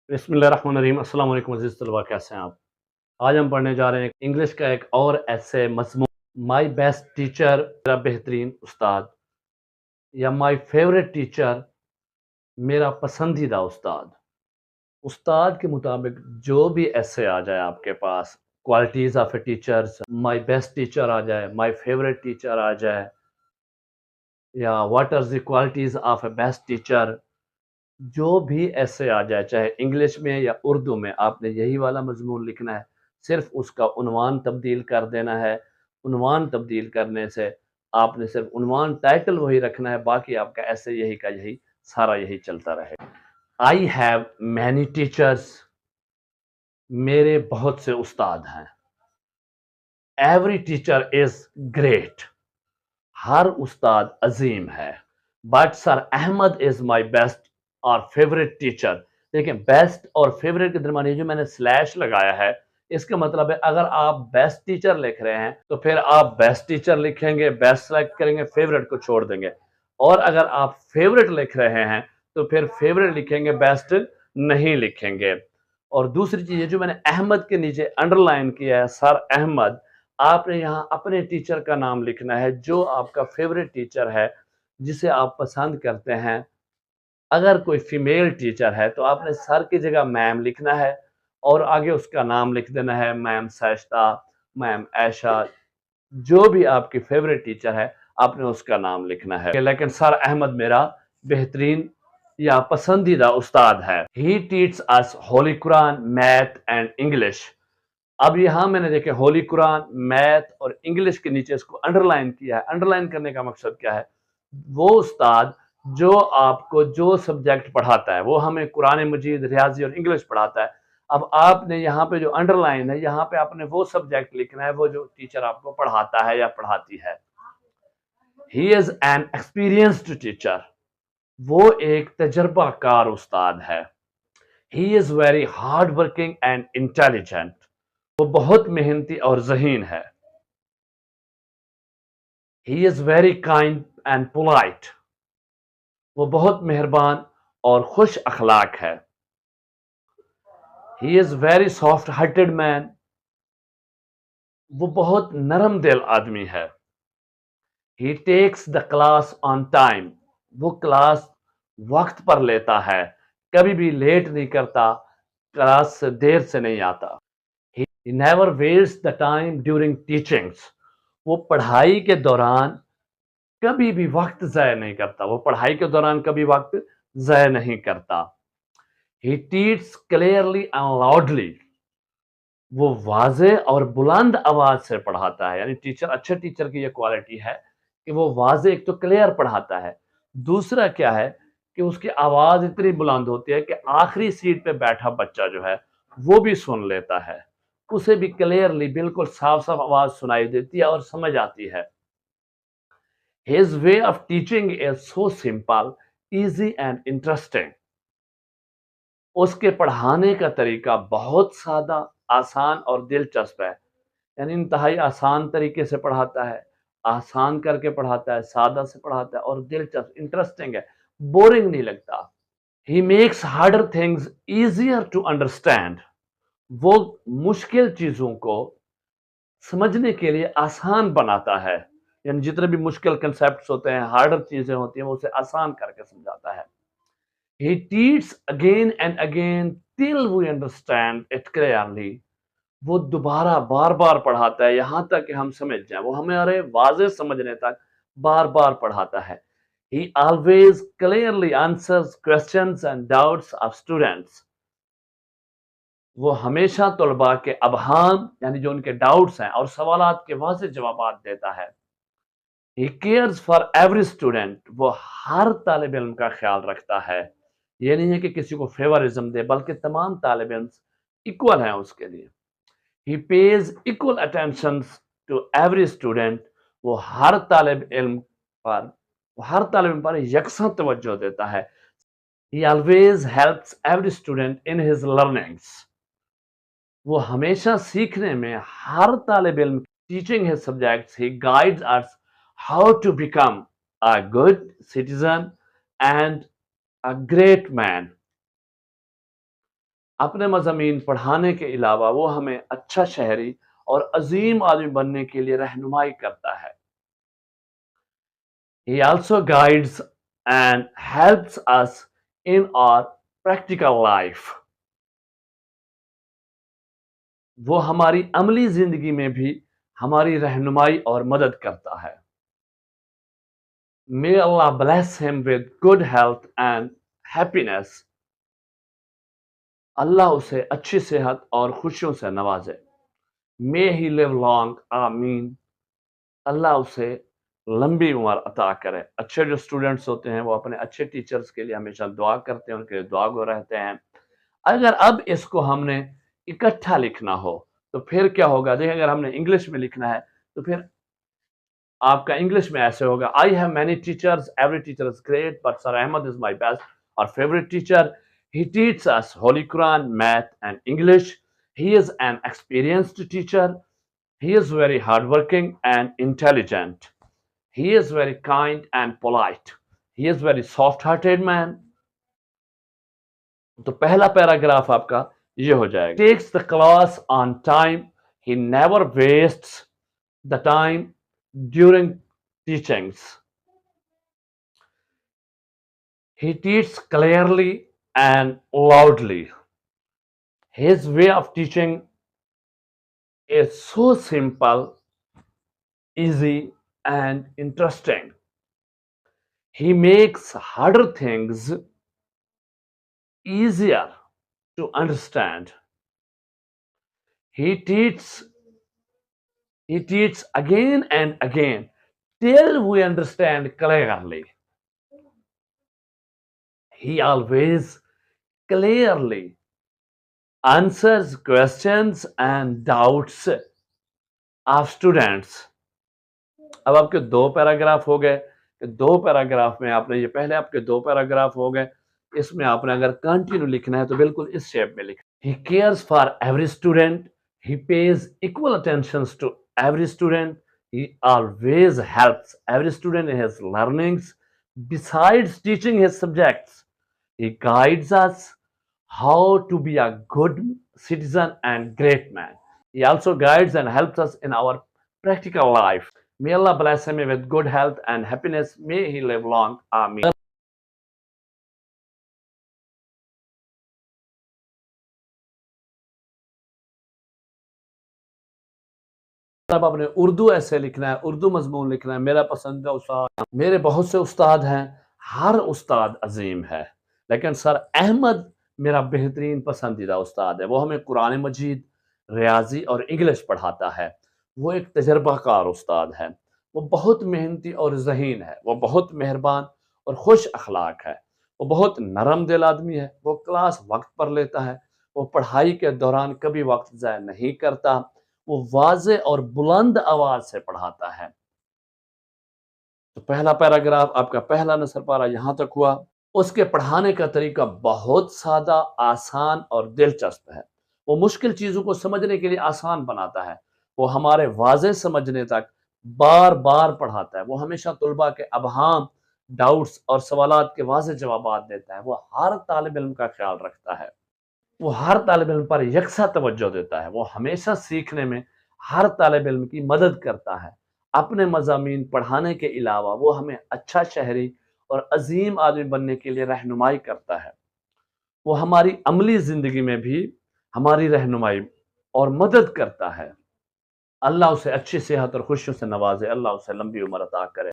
بسم اللہ الرحمن الرحیم۔ السلام علیکم عزیز طلباء، کیسے ہیں آپ؟ آج ہم پڑھنے جا رہے ہیں انگلش کا ایک اور ایسے مضمون، مائی بیسٹ ٹیچر، میرا بہترین استاد، یا مائی فیوریٹ ٹیچر، میرا پسندیدہ استاد۔ استاد کے مطابق جو بھی ایسے آ جائے آپ کے پاس، qualities of a teachers, my best teacher آ جائے، مائی فیوریٹ ٹیچر آ جائے، یا what are the qualities of a best teacher, جو بھی ایسے آ جائے، چاہے انگلش میں یا اردو میں، آپ نے یہی والا مضمون لکھنا ہے، صرف اس کا عنوان تبدیل کر دینا ہے۔ عنوان تبدیل کرنے سے آپ نے صرف عنوان ٹائٹل وہی رکھنا ہے، باقی آپ کا ایسے یہی کا یہی سارا یہی چلتا رہے۔ آئی ہیو مینی ٹیچرز، میرے بہت سے استاد ہیں۔ ایوری ٹیچر از گریٹ، ہر استاد عظیم ہے۔ But sir Ahmad is my best اور فیوریٹ ٹیچر۔ دیکھیں، بیسٹ اور فیوریٹ کے درمیان یہ جو میں نے سلیش لگایا ہے، اس کا مطلب ہے اگر آپ بیسٹ ٹیچر لکھ رہے ہیں تو پھر آپ بیسٹ ٹیچر لکھیں گے، بیسٹ سلیکٹ کریں گے، فیوریٹ کو چھوڑ دیں گے۔ اور اگر آپ فیوریٹ لکھ رہے ہیں تو پھر فیوریٹ لکھیں گے، بیسٹ نہیں لکھیں گے۔ اور دوسری چیز جو میں نے احمد کے نیچے انڈر لائن کیا ہے، سر احمد، آپ نے یہاں اپنے ٹیچر کا نام لکھنا ہے جو آپ کا فیوریٹ ٹیچر ہے، جسے آپ پسند کرتے ہیں۔ اگر کوئی فیمیل ٹیچر ہے تو آپ نے سر کی جگہ میم لکھنا ہے اور آگے اس کا نام لکھ دینا ہے، میم سائشتہ، میم عائشہ، جو بھی آپ کی فیوریٹ ٹیچر ہے آپ نے اس کا نام لکھنا ہے۔ لیکن سر احمد میرا بہترین یا پسندیدہ استاد ہے۔ He teaches us holy Quran, math and English. اب یہاں میں نے دیکھے ہولی قرآن، میتھ اور انگلش کے نیچے اس کو انڈر لائن کیا ہے۔ انڈر لائن کرنے کا مقصد کیا ہے؟ وہ استاد جو آپ کو جو سبجیکٹ پڑھاتا ہے، وہ ہمیں قرآن مجید، ریاضی اور انگلش پڑھاتا ہے، اب آپ نے یہاں پہ جو انڈر لائن ہے، یہاں پہ آپ نے وہ سبجیکٹ لکھنا ہے وہ جو ٹیچر آپ کو پڑھاتا ہے یا پڑھاتی ہے۔ He is an experienced teacher, وہ ایک تجربہ کار استاد ہے۔ He is very hard working and intelligent, وہ بہت محنتی اور ذہین ہے۔ He is very kind and polite, وہ بہت مہربان اور خوش اخلاق ہے۔ He is very soft hearted man, وہ بہت نرم دل آدمی ہے۔ He takes the class on time, وہ کلاس وقت پر لیتا ہے، کبھی بھی لیٹ نہیں کرتا، کلاس سے دیر سے نہیں آتا۔ He never wastes the time during teachings، وہ پڑھائی کے دوران کبھی بھی وقت ضائع نہیں کرتا، وہ پڑھائی کے دوران کبھی وقت ضائع نہیں کرتا۔ He teaches clearly and loudly، وہ واضح اور بلند آواز سے پڑھاتا ہے۔ یعنی ٹیچر، اچھے ٹیچر کی یہ کوالٹی ہے کہ وہ واضح، ایک تو کلیئر پڑھاتا ہے، دوسرا کیا ہے کہ اس کی آواز اتنی بلند ہوتی ہے کہ آخری سیٹ پہ بیٹھا بچہ جو ہے وہ بھی سن لیتا ہے، اسے بھی کلیئرلی بالکل صاف صاف آواز سنائی دیتی ہے اور سمجھ آتی ہے۔ His way of teaching is so simple, easy and interesting، اس کے پڑھانے کا طریقہ بہت سادہ، آسان اور دلچسپ ہے۔ یعنی انتہائی آسان طریقے سے پڑھاتا ہے، آسان کر کے پڑھاتا ہے، سادہ سے پڑھاتا ہے اور دلچسپ، انٹرسٹنگ ہے، بورنگ نہیں لگتا۔ He makes harder things easier to understand، وہ مشکل چیزوں کو سمجھنے کے لیے آسان بناتا ہے۔ یعنی جتنے بھی مشکل کنسیپٹس ہوتے ہیں، ہارڈر چیزیں ہوتی ہیں، وہ اسے آسان کر کے سمجھاتا ہے۔ He teaches again and again till we understand it clearly، وہ دوبارہ بار بار پڑھاتا ہے یہاں تک کہ ہم سمجھ جائیں، وہ ہمارے واضح سمجھنے تک بار بار پڑھاتا ہے۔ He always clearly answers questions and doubts of students، وہ ہمیشہ طلباء کے ابہام یعنی جو ان کے ڈاؤٹس ہیں اور سوالات کے واضح جوابات دیتا ہے۔ He cares for every student، وہ ہر طالب علم کا خیال رکھتا ہے۔ یہ نہیں ہے کہ کسی کو فیورزم دے، بلکہ تمام طالب علم ایکول ہیں اس کے لیے۔ He pays equal attention to every student، وہ ہر طالب علم پر یکساں توجہ دیتا ہے۔ He always helps every student in his learnings، وہ ہمیشہ سیکھنے میں ہر طالب علم teaching his subjects he guides us how to become a good citizen and a great man۔ اپنے مضامین پڑھانے کے علاوہ وہ ہمیں اچھا شہری اور عظیم آدمی بننے کے لیے رہنمائی کرتا ہے. He also guides and helps us in our practical life. وہ ہماری عملی زندگی میں بھی ہماری رہنمائی اور مدد کرتا ہے. May Allah bless him with good health and happiness. اللہ اسے اچھی صحت اور خوشیوں سے نوازے. May he live long. آمین. اللہ اسے لمبی عمر عطا کرے. اچھے جو اسٹوڈنٹس ہوتے ہیں وہ اپنے اچھے ٹیچرز کے لیے ہمیشہ دعا کرتے ہیں، ان کے لیے دعا گو رہتے ہیں. اگر اب اس کو ہم نے اکٹھا لکھنا ہو تو پھر کیا ہوگا؟ دیکھیں، اگر ہم نے انگلش میں لکھنا ہے تو پھر آپ کا انگلش میں ایسے ہوگا: I have many teachers, every teacher is great, but Sir Ahmed is my best, our favorite teacher. He teaches us Holy Quran, math and English. He is an experienced teacher. He is very hardworking and intelligent. He is very kind and polite. He is very soft-hearted man. تو پہلا paragraph آپ کا یہ ہو جائے گا: Takes the class on time. He never wastes the time during teachings. He teaches clearly and loudly. His way of teaching is so simple, easy, and interesting. He makes harder things easier to understand. He teaches again and again till we understand clearly. He always clearly answers questions and doubts of students. اب آپ کے دو paragraph ہو گئے کہ دو paragraph میں آپ نے یہ پہلے آپ کے دو پیراگراف ہو گئے. اس میں آپ نے اگر کنٹینیو لکھنا ہے تو بالکل اس شیپ میں لکھنا. He cares for every student. He pays equal attention to every student. He always helps every student in his learnings. Besides teaching his subjects, he guides us how to be a good citizen and great man. He also guides and helps us in our practical life. May Allah bless him with good health and happiness. May he live long. Ameen. اب آپ نے اردو ایسے لکھنا ہے، اردو مضمون لکھنا ہے. میرا پسندیدہ استاد، میرے بہت سے استاد ہیں، ہر استاد عظیم ہے، لیکن سر احمد میرا بہترین پسندیدہ استاد ہے. وہ ہمیں قرآن مجید، ریاضی اور انگلش پڑھاتا ہے. وہ ایک تجربہ کار استاد ہے. وہ بہت محنتی اور ذہین ہے. وہ بہت مہربان اور خوش اخلاق ہے. وہ بہت نرم دل آدمی ہے. وہ کلاس وقت پر لیتا ہے. وہ پڑھائی کے دوران کبھی وقت ضائع نہیں کرتا. وہ واضح اور بلند آواز سے پڑھاتا ہے. تو پہلا پیراگراف آپ کا پہلا نثر پارہ یہاں تک ہوا. اس کے پڑھانے کا طریقہ بہت سادہ، آسان اور دلچسپ ہے. وہ مشکل چیزوں کو سمجھنے کے لیے آسان بناتا ہے. وہ ہمارے واضح سمجھنے تک بار بار پڑھاتا ہے. وہ ہمیشہ طلباء کے ابہام، ڈاؤٹس اور سوالات کے واضح جوابات دیتا ہے. وہ ہر طالب علم کا خیال رکھتا ہے. وہ ہر طالب علم پر یکساں توجہ دیتا ہے. وہ ہمیشہ سیکھنے میں ہر طالب علم کی مدد کرتا ہے. اپنے مضامین پڑھانے کے علاوہ وہ ہمیں اچھا شہری اور عظیم آدمی بننے کے لیے رہنمائی کرتا ہے. وہ ہماری عملی زندگی میں بھی ہماری رہنمائی اور مدد کرتا ہے. اللہ اسے اچھی صحت اور خوشیوں سے نوازے. اللہ اسے لمبی عمر عطا کرے.